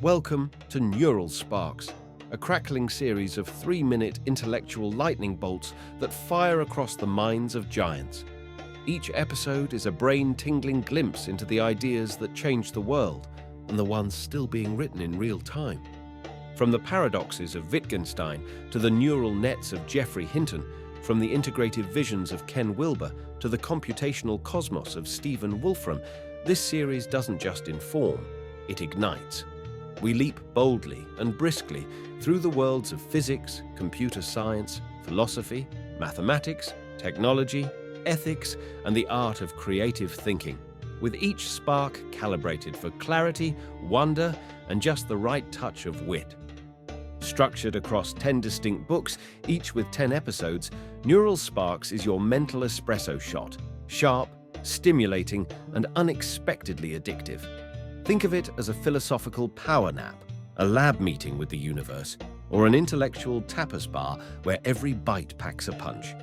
Welcome to Neural Sparks, a crackling series of 3-minute intellectual lightning bolts that fire across the minds of giants. Each episode is a brain-tingling glimpse into the ideas that change the world and the ones still being written in real time. From the paradoxes of Wittgenstein to the neural nets of Geoffrey Hinton, from the integrative visions of Ken Wilber to the computational cosmos of Stephen Wolfram, this series doesn't just inform, it ignites. We leap boldly and briskly through the worlds of physics, computer science, philosophy, mathematics, technology, ethics, and the art of creative thinking, with each spark calibrated for clarity, wonder, and just the right touch of wit. Structured across 10 distinct books, each with 10 episodes, Neural Sparks is your mental espresso shot, sharp, stimulating, and unexpectedly addictive. Think of it as a philosophical power nap, a lab meeting with the universe, or an intellectual tapas bar where every bite packs a punch.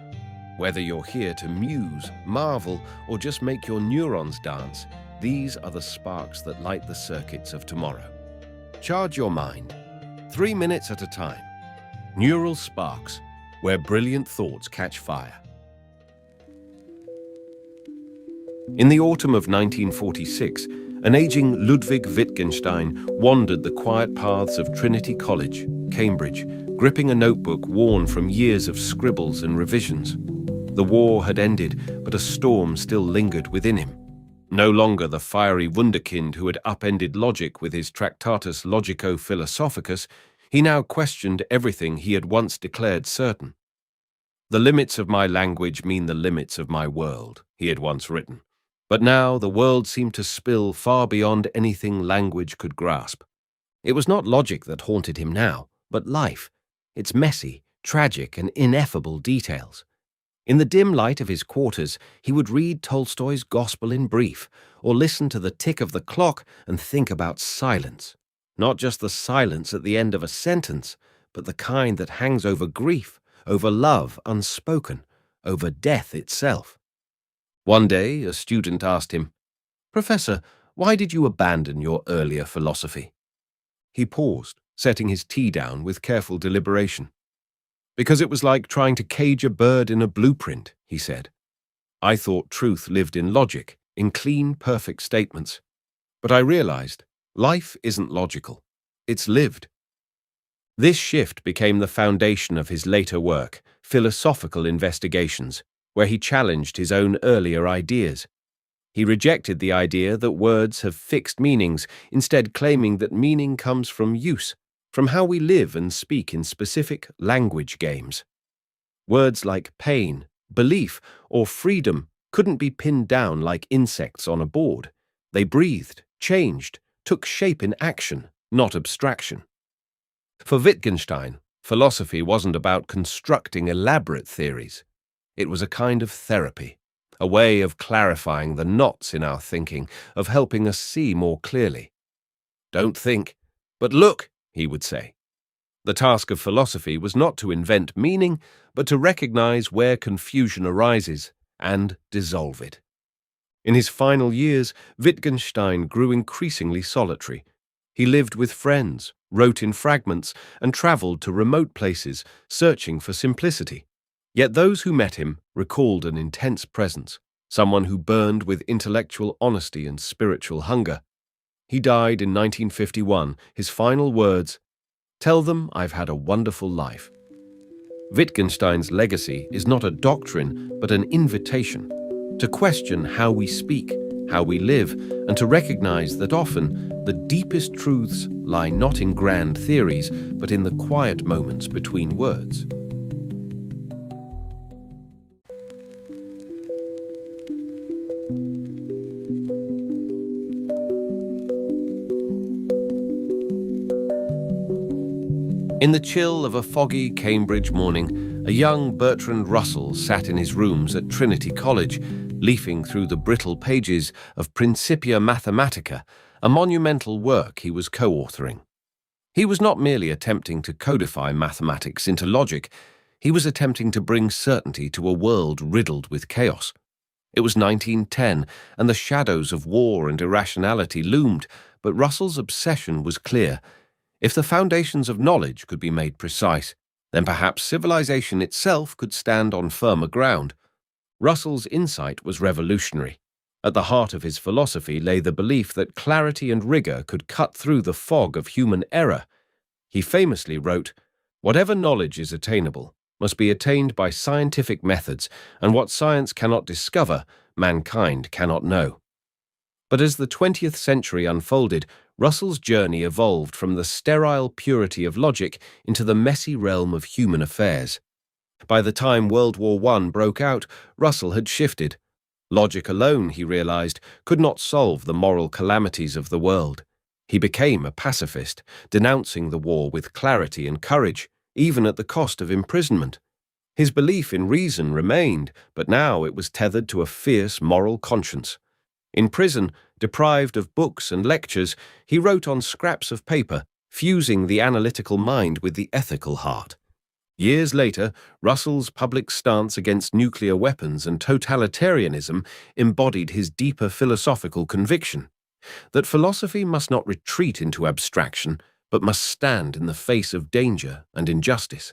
Whether you're here to muse, marvel, or just make your neurons dance, these are the sparks that light the circuits of tomorrow. Charge your mind, 3 minutes at a time. Neural Sparks, where brilliant thoughts catch fire. In the autumn of 1946, an aging Ludwig Wittgenstein wandered the quiet paths of Trinity College, Cambridge, gripping a notebook worn from years of scribbles and revisions. The war had ended, but a storm still lingered within him. No longer the fiery wunderkind who had upended logic with his Tractatus Logico-Philosophicus, he now questioned everything he had once declared certain. "The limits of my language mean the limits of my world," he had once written. But now the world seemed to spill far beyond anything language could grasp. It was not logic that haunted him now, but life, its messy, tragic, and ineffable details. In the dim light of his quarters, he would read Tolstoy's Gospel in Brief, or listen to the tick of the clock and think about silence. Not just the silence at the end of a sentence, but the kind that hangs over grief, over love unspoken, over death itself. One day, a student asked him, "Professor, why did you abandon your earlier philosophy?" He paused, setting his tea down with careful deliberation. "Because it was like trying to cage a bird in a blueprint," he said. "I thought truth lived in logic, in clean, perfect statements. But I realized life isn't logical. It's lived." This shift became the foundation of his later work, Philosophical Investigations, where he challenged his own earlier ideas. He rejected the idea that words have fixed meanings, instead claiming that meaning comes from use, from how we live and speak in specific language games. Words like pain, belief, or freedom couldn't be pinned down like insects on a board. They breathed, changed, took shape in action, not abstraction. For Wittgenstein, philosophy wasn't about constructing elaborate theories. It was a kind of therapy, a way of clarifying the knots in our thinking, of helping us see more clearly. "Don't think, but look," he would say. The task of philosophy was not to invent meaning, but to recognize where confusion arises and dissolve it. In his final years, Wittgenstein grew increasingly solitary. He lived with friends, wrote in fragments, and traveled to remote places, searching for simplicity. Yet those who met him recalled an intense presence, someone who burned with intellectual honesty and spiritual hunger. He died in 1951, his final words, "Tell them I've had a wonderful life." Wittgenstein's legacy is not a doctrine, but an invitation to question how we speak, how we live, and to recognize that often the deepest truths lie not in grand theories, but in the quiet moments between words. In the chill of a foggy Cambridge morning, a young Bertrand Russell sat in his rooms at Trinity College, leafing through the brittle pages of Principia Mathematica, a monumental work he was co-authoring. He was not merely attempting to codify mathematics into logic, he was attempting to bring certainty to a world riddled with chaos. It was 1910, and the shadows of war and irrationality loomed, but Russell's obsession was clear. If the foundations of knowledge could be made precise, then perhaps civilization itself could stand on firmer ground. Russell's insight was revolutionary. At the heart of his philosophy lay the belief that clarity and rigor could cut through the fog of human error. He famously wrote, "Whatever knowledge is attainable must be attained by scientific methods, and what science cannot discover, mankind cannot know." But as the 20th century unfolded, Russell's journey evolved from the sterile purity of logic into the messy realm of human affairs. By the time World War I broke out, Russell had shifted. Logic alone, he realized, could not solve the moral calamities of the world. He became a pacifist, denouncing the war with clarity and courage, even at the cost of imprisonment. His belief in reason remained, but now it was tethered to a fierce moral conscience. In prison, deprived of books and lectures, he wrote on scraps of paper, fusing the analytical mind with the ethical heart. Years later, Russell's public stance against nuclear weapons and totalitarianism embodied his deeper philosophical conviction that philosophy must not retreat into abstraction, but must stand in the face of danger and injustice.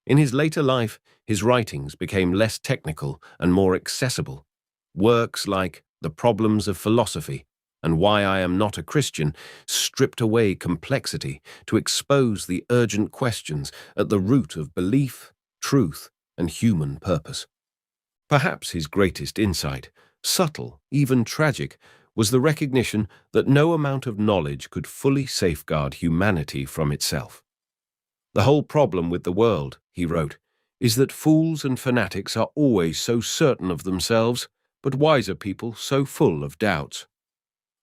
In his later life, his writings became less technical and more accessible. Works like The Problems of Philosophy and Why I Am Not a Christian stripped away complexity to expose the urgent questions at the root of belief, truth, and human purpose. Perhaps his greatest insight, subtle, even tragic, was the recognition that no amount of knowledge could fully safeguard humanity from itself. "The whole problem with the world," he wrote, "is that fools and fanatics are always so certain of themselves, but wiser people so full of doubts."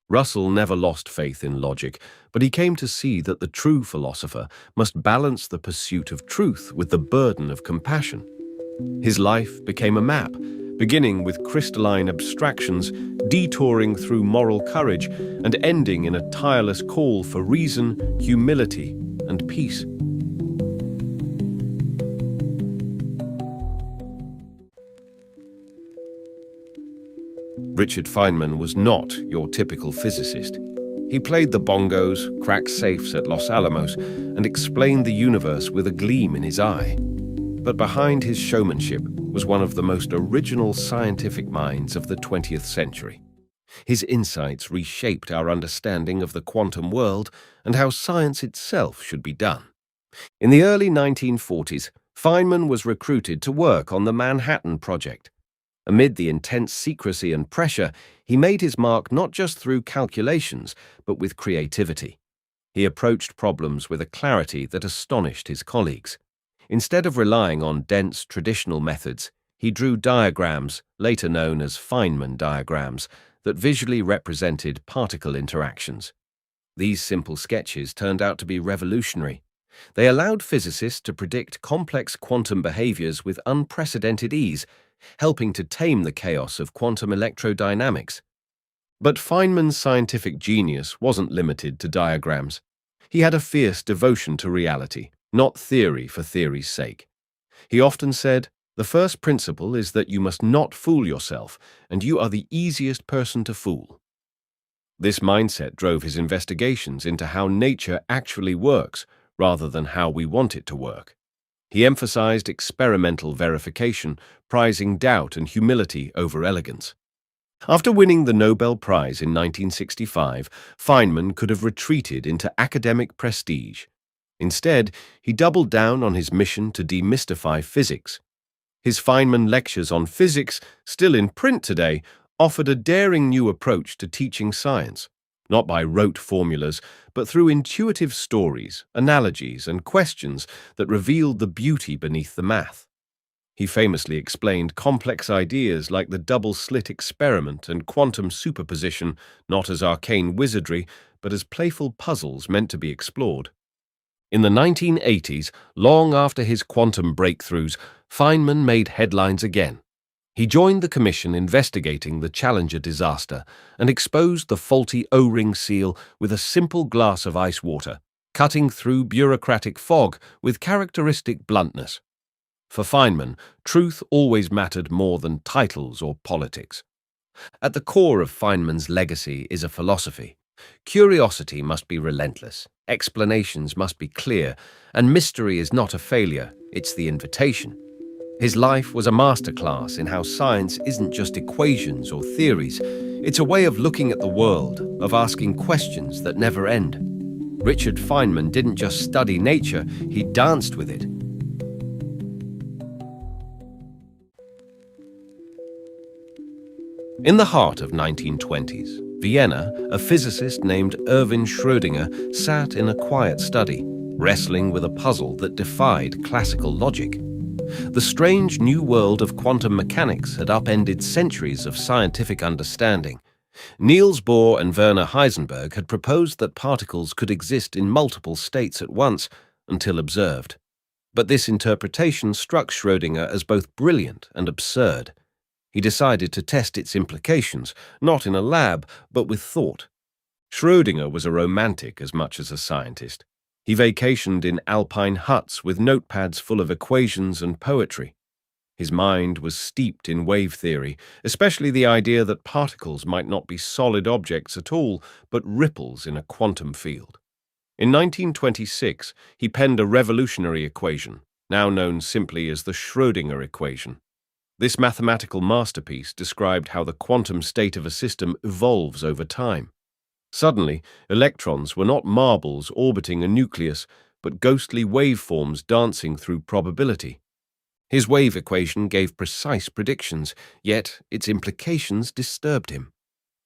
Russell never lost faith in logic, but he came to see that the true philosopher must balance the pursuit of truth with the burden of compassion. His life became a map, beginning with crystalline abstractions, detouring through moral courage, and ending in a tireless call for reason, humility, and peace. Richard Feynman was not your typical physicist. He played the bongos, cracked safes at Los Alamos, and explained the universe with a gleam in his eye. But behind his showmanship was one of the most original scientific minds of the 20th century. His insights reshaped our understanding of the quantum world and how science itself should be done. In the early 1940s, Feynman was recruited to work on the Manhattan Project. Amid the intense secrecy and pressure, he made his mark not just through calculations, but with creativity. He approached problems with a clarity that astonished his colleagues. Instead of relying on dense traditional methods, he drew diagrams, later known as Feynman diagrams, that visually represented particle interactions. These simple sketches turned out to be revolutionary. They allowed physicists to predict complex quantum behaviors with unprecedented ease, helping to tame the chaos of quantum electrodynamics. But Feynman's scientific genius wasn't limited to diagrams. He had a fierce devotion to reality, not theory for theory's sake. He often said, "The first principle is that you must not fool yourself, and you are the easiest person to fool." This mindset drove his investigations into how nature actually works, rather than how we want it to work. He emphasized experimental verification, prizing doubt and humility over elegance. After winning the Nobel Prize in 1965, Feynman could have retreated into academic prestige. Instead, he doubled down on his mission to demystify physics. His Feynman lectures on physics, still in print today, offered a daring new approach to teaching science, not by rote formulas, but through intuitive stories, analogies, and questions that revealed the beauty beneath the math. He famously explained complex ideas like the double-slit experiment and quantum superposition not as arcane wizardry, but as playful puzzles meant to be explored. In the 1980s, long after his quantum breakthroughs, Feynman made headlines again. He joined the commission investigating the Challenger disaster and exposed the faulty O-ring seal with a simple glass of ice water, cutting through bureaucratic fog with characteristic bluntness. For Feynman, truth always mattered more than titles or politics. At the core of Feynman's legacy is a philosophy, Curiosity must be relentless, explanations must be clear, and mystery is not a failure, it's the invitation. His life was a masterclass in how science isn't just equations or theories, it's a way of looking at the world, of asking questions that never end. Richard Feynman didn't just study nature, he danced with it. In the heart of 1920s, Vienna, a physicist named Erwin Schrödinger sat in a quiet study, wrestling with a puzzle that defied classical logic. The strange new world of quantum mechanics had upended centuries of scientific understanding. Niels Bohr and Werner Heisenberg had proposed that particles could exist in multiple states at once, until observed. But this interpretation struck Schrödinger as both brilliant and absurd. He decided to test its implications, not in a lab, but with thought. Schrödinger was a romantic as much as a scientist. He vacationed in alpine huts with notepads full of equations and poetry. His mind was steeped in wave theory, especially the idea that particles might not be solid objects at all, but ripples in a quantum field. In 1926, he penned a revolutionary equation, now known simply as the Schrödinger equation. This mathematical masterpiece described how the quantum state of a system evolves over time. Suddenly, electrons were not marbles orbiting a nucleus, but ghostly waveforms dancing through probability. His wave equation gave precise predictions, yet its implications disturbed him.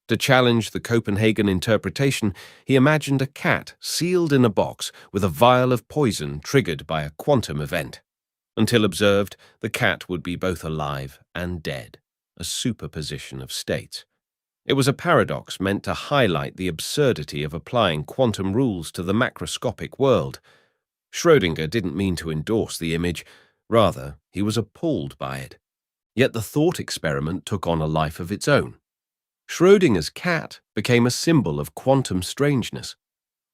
To challenge the Copenhagen interpretation, he imagined a cat sealed in a box with a vial of poison triggered by a quantum event. Until observed, the cat would be both alive and dead, a superposition of states. It was a paradox meant to highlight the absurdity of applying quantum rules to the macroscopic world. Schrödinger didn't mean to endorse the image, rather, he was appalled by it. Yet the thought experiment took on a life of its own. Schrödinger's cat became a symbol of quantum strangeness.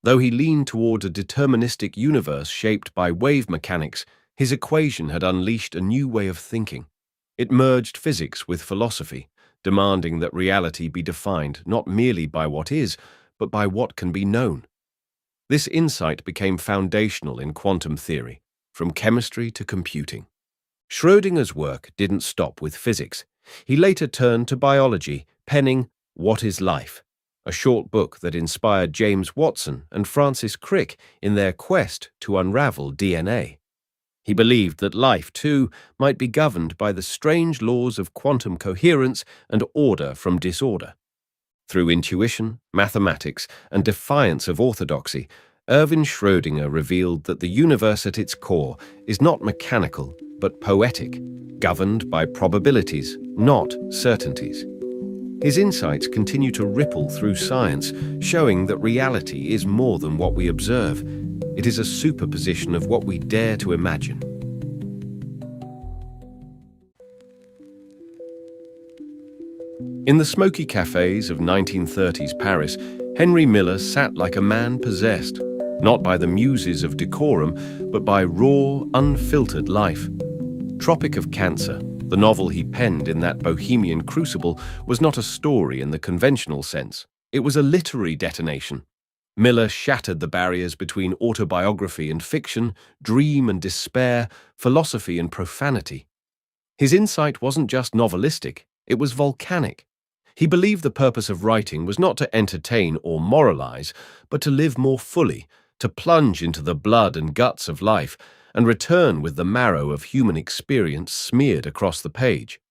Though he leaned toward a deterministic universe shaped by wave mechanics, his equation had unleashed a new way of thinking. It merged physics with philosophy, demanding that reality be defined not merely by what is, but by what can be known. This insight became foundational in quantum theory, from chemistry to computing. Schrödinger's work didn't stop with physics. He later turned to biology, penning What is Life?, a short book that inspired James Watson and Francis Crick in their quest to unravel DNA. He believed that life, too, might be governed by the strange laws of quantum coherence and order from disorder. Through intuition, mathematics, and defiance of orthodoxy, Erwin Schrödinger revealed that the universe at its core is not mechanical, but poetic, governed by probabilities, not certainties. His insights continue to ripple through science, showing that reality is more than what we observe. It is a superposition of what we dare to imagine. In the smoky cafes of 1930s Paris, Henry Miller sat like a man possessed, not by the muses of decorum, but by raw, unfiltered life. Tropic of Cancer, the novel he penned in that bohemian crucible, was not a story in the conventional sense. It was a literary detonation. Miller shattered the barriers between autobiography and fiction, dream and despair, philosophy and profanity. His insight wasn't just novelistic, it was volcanic. He believed the purpose of writing was not to entertain or moralize, but to live more fully, to plunge into the blood and guts of life, and return with the marrow of human experience smeared across the page.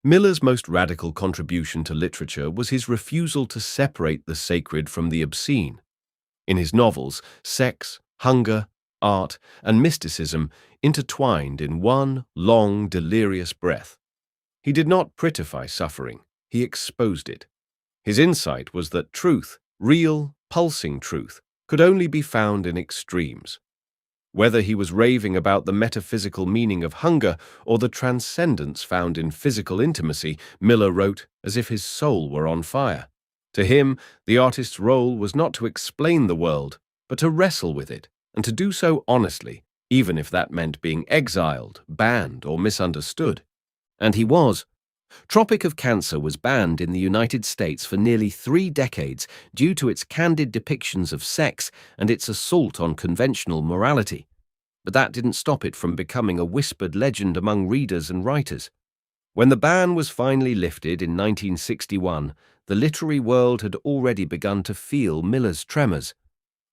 Miller's most radical contribution to literature was his refusal to separate the sacred from the obscene. In his novels, sex, hunger, art, and mysticism intertwined in one long, delirious breath. He did not prettify suffering, he exposed it. His insight was that truth, real, pulsing truth, could only be found in extremes. Whether he was raving about the metaphysical meaning of hunger or the transcendence found in physical intimacy, Miller wrote as if his soul were on fire. To him, the artist's role was not to explain the world, but to wrestle with it, and to do so honestly, even if that meant being exiled, banned, or misunderstood. And he was. Tropic of Cancer was banned in the United States for nearly 3 decades due to its candid depictions of sex and its assault on conventional morality. But that didn't stop it from becoming a whispered legend among readers and writers. When the ban was finally lifted in 1961, the literary world had already begun to feel Miller's tremors.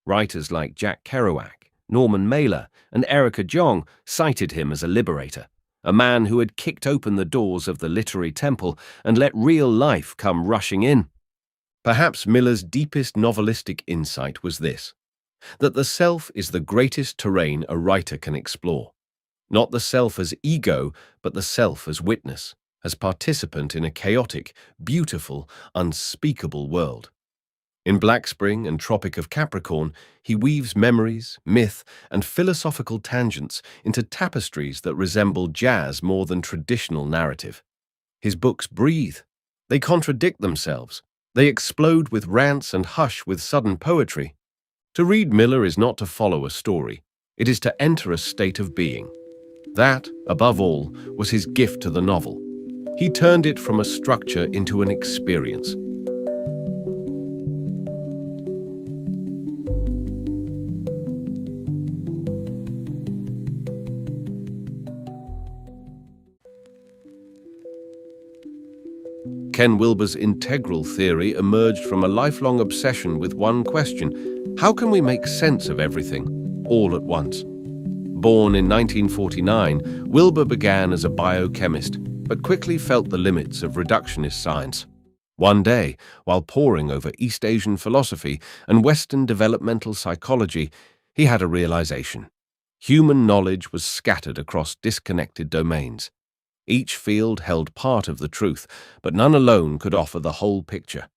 Writers like Jack Kerouac, Norman Mailer, and Erica Jong cited him as a liberator, a man who had kicked open the doors of the literary temple and let real life come rushing in. Perhaps Miller's deepest novelistic insight was this: that the self is the greatest terrain a writer can explore. Not the self as ego, but the self as witness, as participant in a chaotic, beautiful, unspeakable world. In Black Spring and Tropic of Capricorn, he weaves memories, myth, and philosophical tangents into tapestries that resemble jazz more than traditional narrative. His books breathe. They contradict themselves. They explode with rants and hush with sudden poetry. To read Miller is not to follow a story. It is to enter a state of being. That, above all, was his gift to the novel. He turned it from a structure into an experience. Ken Wilber's integral theory emerged from a lifelong obsession with one question: how can we make sense of everything, all at once? Born in 1949, Wilber began as a biochemist, but quickly felt the limits of reductionist science. One day, while poring over East Asian philosophy and Western developmental psychology, he had a realization. Human knowledge was scattered across disconnected domains. Each field held part of the truth, but none alone could offer the whole picture.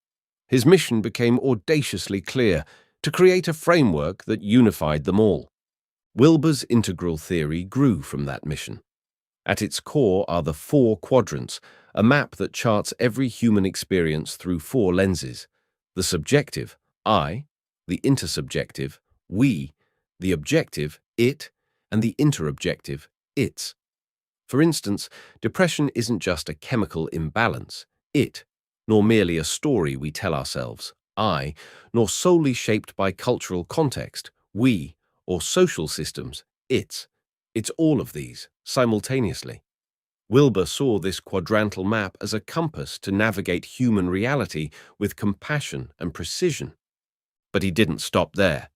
His mission became audaciously clear: to create a framework that unified them all. Wilber's integral theory grew from that mission. At its core are the 4 quadrants, a map that charts every human experience through 4 lenses: the subjective, I; the intersubjective, we; the objective, it; and the interobjective, its. For instance, depression isn't just a chemical imbalance, it, nor merely a story we tell ourselves, I, nor solely shaped by cultural context, we, or social systems, its. It's all of these, simultaneously. Wilber saw this quadrantal map as a compass to navigate human reality with compassion and precision. But he didn't stop there.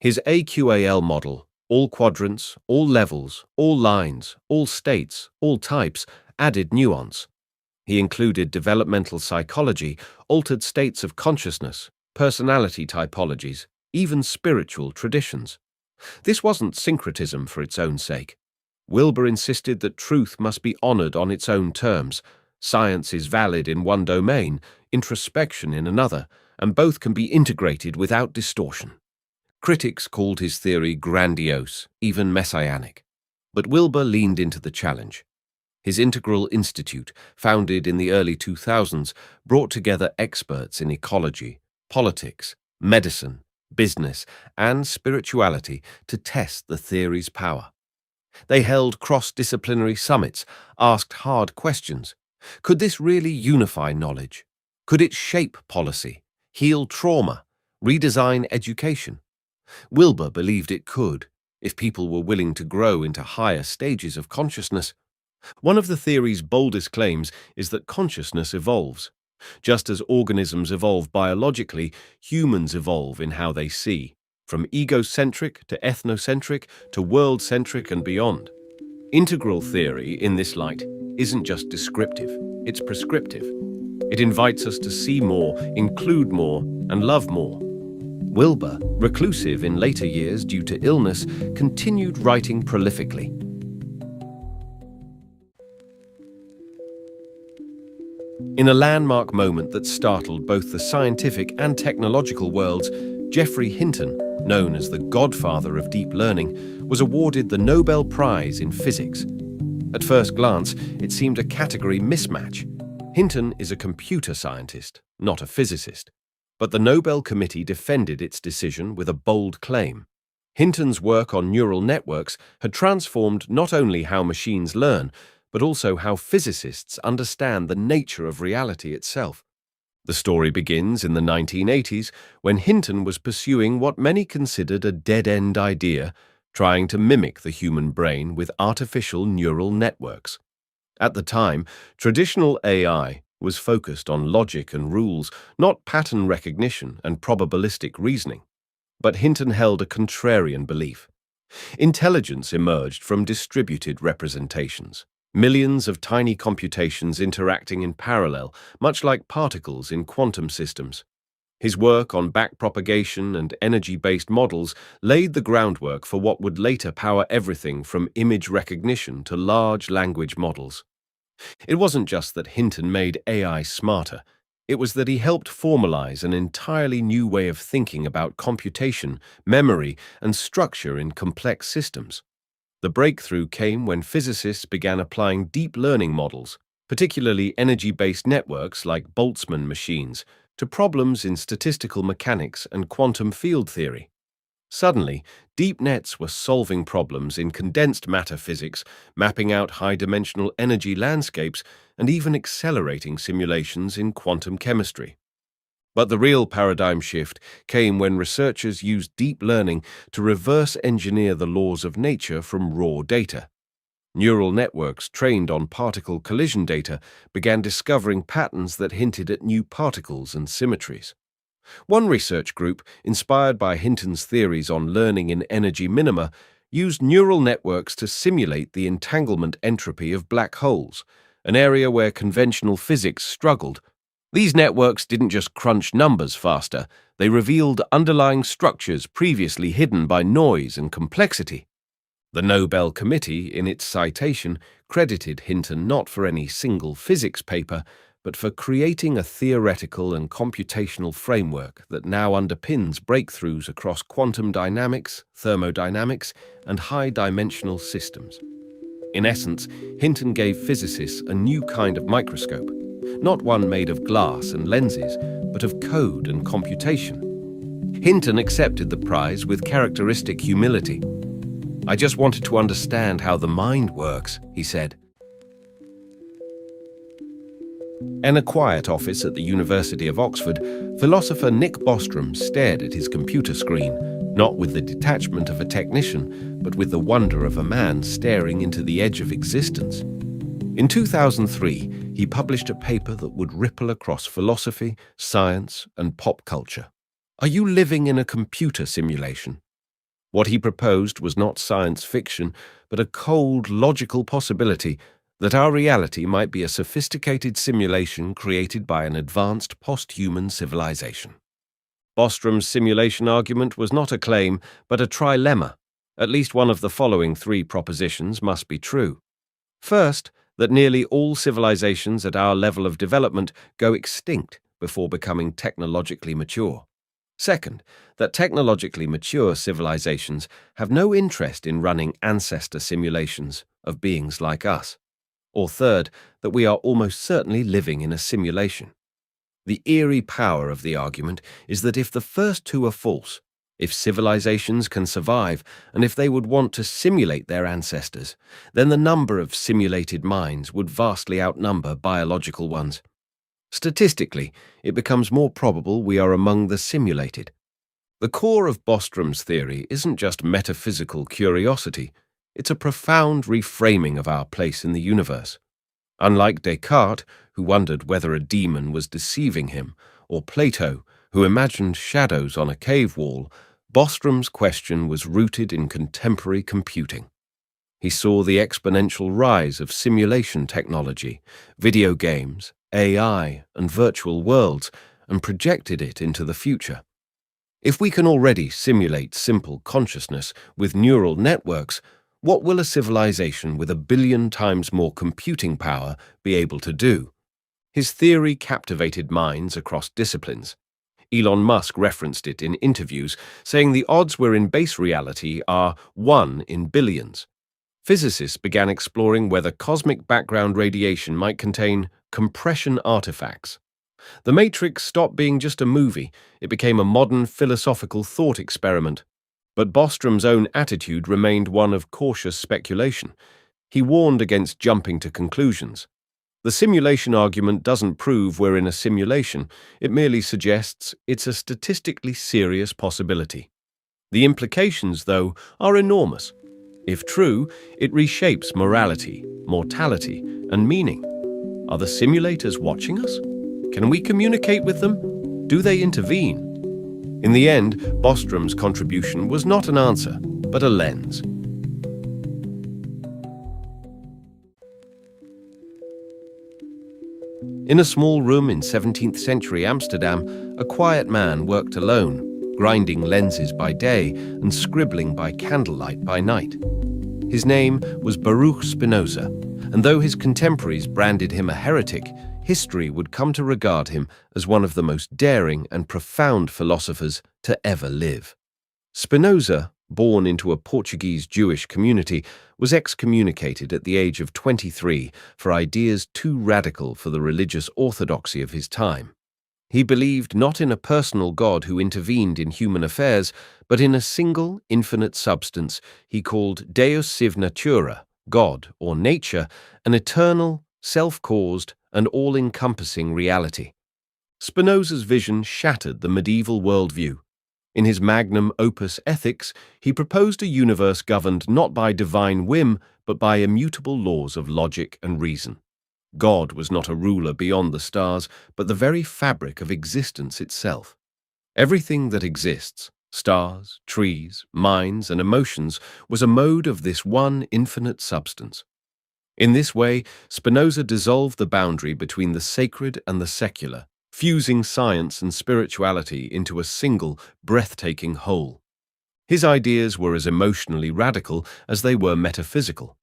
His AQAL model, all quadrants, all levels, all lines, all states, all types, added nuance. He included developmental psychology, altered states of consciousness, personality typologies, even spiritual traditions. This wasn't syncretism for its own sake. Wilber insisted that truth must be honored on its own terms. Science is valid in one domain, introspection in another, and both can be integrated without distortion. Critics called his theory grandiose, even messianic. But Wilber leaned into the challenge. His Integral Institute, founded in the early 2000s, brought together experts in ecology, politics, medicine, business, and spirituality to test the theory's power. They held cross-disciplinary summits, asked hard questions. Could this really unify knowledge? Could it shape policy, heal trauma, redesign education? Wilber believed it could, if people were willing to grow into higher stages of consciousness. One of the theory's boldest claims is that consciousness evolves. Just as organisms evolve biologically, humans evolve in how they see, from egocentric to ethnocentric to world-centric and beyond. Integral theory, in this light, isn't just descriptive, it's prescriptive. It invites us to see more, include more, and love more. Wilber, reclusive in later years due to illness, continued writing prolifically. In a landmark moment that startled both the scientific and technological worlds, Geoffrey Hinton, known as the godfather of deep learning, was awarded the Nobel Prize in Physics. At first glance, it seemed a category mismatch. Hinton is a computer scientist, not a physicist. But the Nobel Committee defended its decision with a bold claim. Hinton's work on neural networks had transformed not only how machines learn, but also how physicists understand the nature of reality itself. The story begins in the 1980s when Hinton was pursuing what many considered a dead-end idea, trying to mimic the human brain with artificial neural networks. At the time, traditional AI was focused on logic and rules, not pattern recognition and probabilistic reasoning. But Hinton held a contrarian belief. Intelligence emerged from distributed representations, millions of tiny computations interacting in parallel, much like particles in quantum systems. His work on backpropagation and energy-based models laid the groundwork for what would later power everything from image recognition to large language models. It wasn't just that Hinton made AI smarter. It was that he helped formalize an entirely new way of thinking about computation, memory, and structure in complex systems. The breakthrough came when physicists began applying deep learning models, particularly energy-based networks like Boltzmann machines, to problems in statistical mechanics and quantum field theory. Suddenly, deep nets were solving problems in condensed matter physics, mapping out high-dimensional energy landscapes, and even accelerating simulations in quantum chemistry. But the real paradigm shift came when researchers used deep learning to reverse engineer the laws of nature from raw data. Neural networks trained on particle collision data began discovering patterns that hinted at new particles and symmetries. One research group, inspired by Hinton's theories on learning in energy minima, used neural networks to simulate the entanglement entropy of black holes, an area where conventional physics struggled. These networks didn't just crunch numbers faster, they revealed underlying structures previously hidden by noise and complexity. The Nobel Committee, in its citation, credited Hinton not for any single physics paper, but for creating a theoretical and computational framework that now underpins breakthroughs across quantum dynamics, thermodynamics, and high-dimensional systems. In essence, Hinton gave physicists a new kind of microscope, not one made of glass and lenses, but of code and computation. Hinton accepted the prize with characteristic humility. "I just wanted to understand how the mind works," he said. In a quiet office at the University of Oxford, philosopher Nick Bostrom stared at his computer screen, not with the detachment of a technician, but with the wonder of a man staring into the edge of existence. In 2003, he published a paper that would ripple across philosophy, science, and pop culture. Are you living in a computer simulation? What he proposed was not science fiction, but a cold, logical possibility that our reality might be a sophisticated simulation created by an advanced post-human civilization. Bostrom's simulation argument was not a claim, but a trilemma. At least one of the following three propositions must be true. First, that nearly all civilizations at our level of development go extinct before becoming technologically mature. Second, that technologically mature civilizations have no interest in running ancestor simulations of beings like us. Or third, that we are almost certainly living in a simulation. The eerie power of the argument is that if the first two are false, if civilizations can survive, and if they would want to simulate their ancestors, then the number of simulated minds would vastly outnumber biological ones. Statistically, it becomes more probable we are among the simulated. The core of Bostrom's theory isn't just metaphysical curiosity, it's a profound reframing of our place in the universe. Unlike Descartes, who wondered whether a demon was deceiving him, or Plato, who imagined shadows on a cave wall, Bostrom's question was rooted in contemporary computing. He saw the exponential rise of simulation technology, video games, AI, and virtual worlds, and projected it into the future. If we can already simulate simple consciousness with neural networks, what will a civilization with 1 billion times more computing power be able to do? His theory captivated minds across disciplines. Elon Musk referenced it in interviews, saying the odds we're in base reality are 1 in billions. Physicists began exploring whether cosmic background radiation might contain compression artifacts. The Matrix stopped being just a movie, it became a modern philosophical thought experiment. But Bostrom's own attitude remained one of cautious speculation. He warned against jumping to conclusions. The simulation argument doesn't prove we're in a simulation, it merely suggests it's a statistically serious possibility. The implications, though, are enormous. If true, it reshapes morality, mortality, and meaning. Are the simulators watching us? Can we communicate with them? Do they intervene? In the end, Bostrom's contribution was not an answer, but a lens. In a small room in 17th century Amsterdam, a quiet man worked alone, grinding lenses by day and scribbling by candlelight by night. His name was Baruch Spinoza, and though his contemporaries branded him a heretic, history would come to regard him as one of the most daring and profound philosophers to ever live. Spinoza, born into a Portuguese Jewish community, was excommunicated at the age of 23 for ideas too radical for the religious orthodoxy of his time. He believed not in a personal God who intervened in human affairs, but in a single, infinite substance he called Deus sive natura, God, or nature, an eternal, self-caused, and all-encompassing reality. Spinoza's vision shattered the medieval worldview. In his magnum opus Ethics, he proposed a universe governed not by divine whim, but by immutable laws of logic and reason. God was not a ruler beyond the stars, but the very fabric of existence itself. Everything that exists, stars, trees, minds, and emotions, was a mode of this one infinite substance. In this way, Spinoza dissolved the boundary between the sacred and the secular, fusing science and spirituality into a single, breathtaking whole. His ideas were as emotionally radical as they were metaphysical.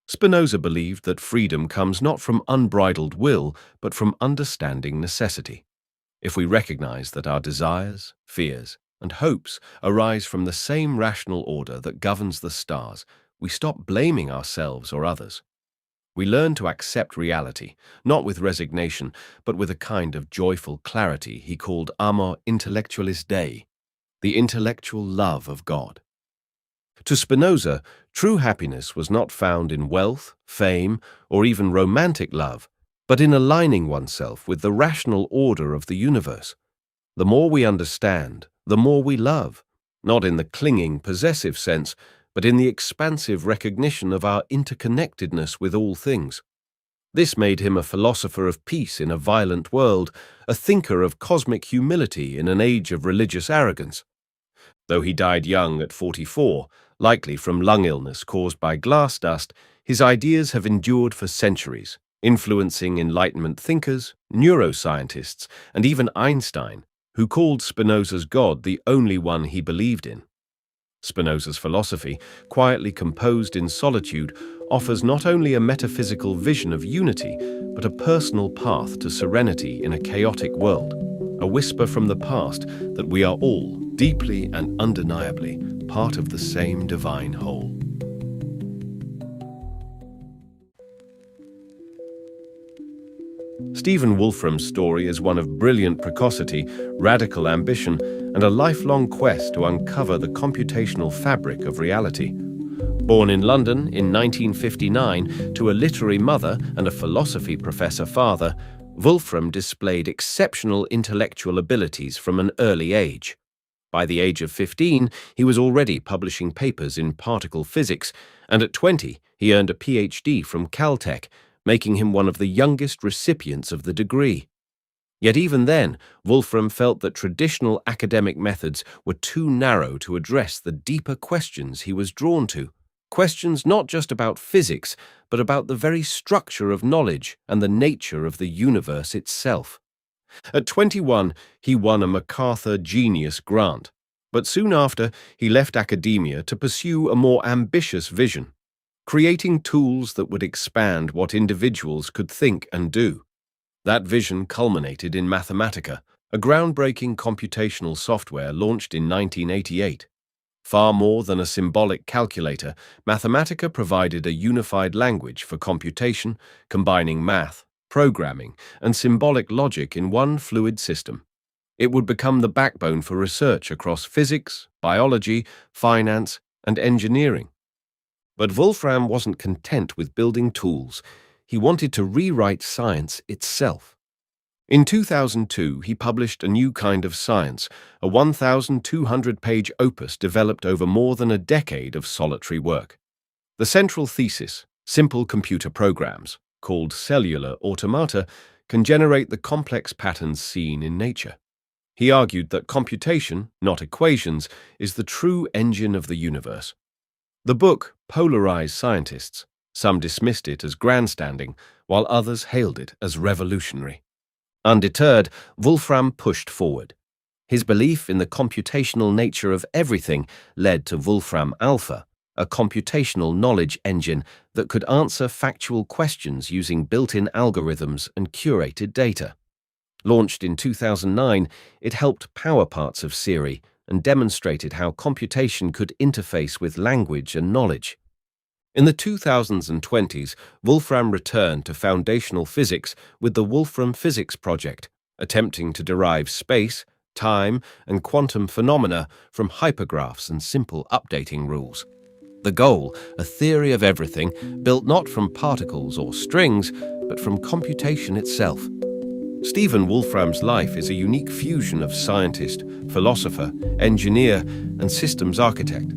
Spinoza believed that freedom comes not from unbridled will, but from understanding necessity. If we recognize that our desires, fears, and hopes arise from the same rational order that governs the stars, we stop blaming ourselves or others. We learn to accept reality, not with resignation, but with a kind of joyful clarity he called amor intellectualis Dei, the intellectual love of God. To Spinoza, true happiness was not found in wealth, fame, or even romantic love, but in aligning oneself with the rational order of the universe. The more we understand, the more we love, not in the clinging, possessive sense, but in the expansive recognition of our interconnectedness with all things. This made him a philosopher of peace in a violent world, a thinker of cosmic humility in an age of religious arrogance. Though he died young at 44, likely from lung illness caused by glass dust, his ideas have endured for centuries, influencing Enlightenment thinkers, neuroscientists, and even Einstein, who called Spinoza's God the only one he believed in. Spinoza's philosophy, quietly composed in solitude, offers not only a metaphysical vision of unity, but a personal path to serenity in a chaotic world, a whisper from the past that we are all, deeply and undeniably, part of the same divine whole. Stephen Wolfram's story is one of brilliant precocity, radical ambition, and a lifelong quest to uncover the computational fabric of reality. Born in London in 1959 to a literary mother and a philosophy professor father, Wolfram displayed exceptional intellectual abilities from an early age. By the age of 15, he was already publishing papers in particle physics, and at 20, he earned a PhD from Caltech, making him one of the youngest recipients of the degree. Yet even then, Wolfram felt that traditional academic methods were too narrow to address the deeper questions he was drawn to, questions not just about physics, but about the very structure of knowledge and the nature of the universe itself. At 21, he won a MacArthur Genius Grant, but soon after, he left academia to pursue a more ambitious vision, creating tools that would expand what individuals could think and do. That vision culminated in Mathematica, a groundbreaking computational software launched in 1988. Far more than a symbolic calculator, Mathematica provided a unified language for computation, combining math, programming, and symbolic logic in one fluid system. It would become the backbone for research across physics, biology, finance, and engineering. But Wolfram wasn't content with building tools. He wanted to rewrite science itself. In 2002, he published A New Kind of Science, a 1,200-page opus developed over more than a decade of solitary work. The central thesis, simple computer programs, called cellular automata, can generate the complex patterns seen in nature. He argued that computation, not equations, is the true engine of the universe. The book polarized scientists. Some dismissed it as grandstanding, while others hailed it as revolutionary. Undeterred, Wolfram pushed forward. His belief in the computational nature of everything led to Wolfram Alpha, a computational knowledge engine that could answer factual questions using built-in algorithms and curated data. Launched in 2009, it helped power parts of Siri and demonstrated how computation could interface with language and knowledge. In the 2000s and 20s, Wolfram returned to foundational physics with the Wolfram Physics Project, attempting to derive space, time, and quantum phenomena from hypergraphs and simple updating rules. The goal, a theory of everything, built not from particles or strings, but from computation itself. Stephen Wolfram's life is a unique fusion of scientist, philosopher, engineer, and systems architect.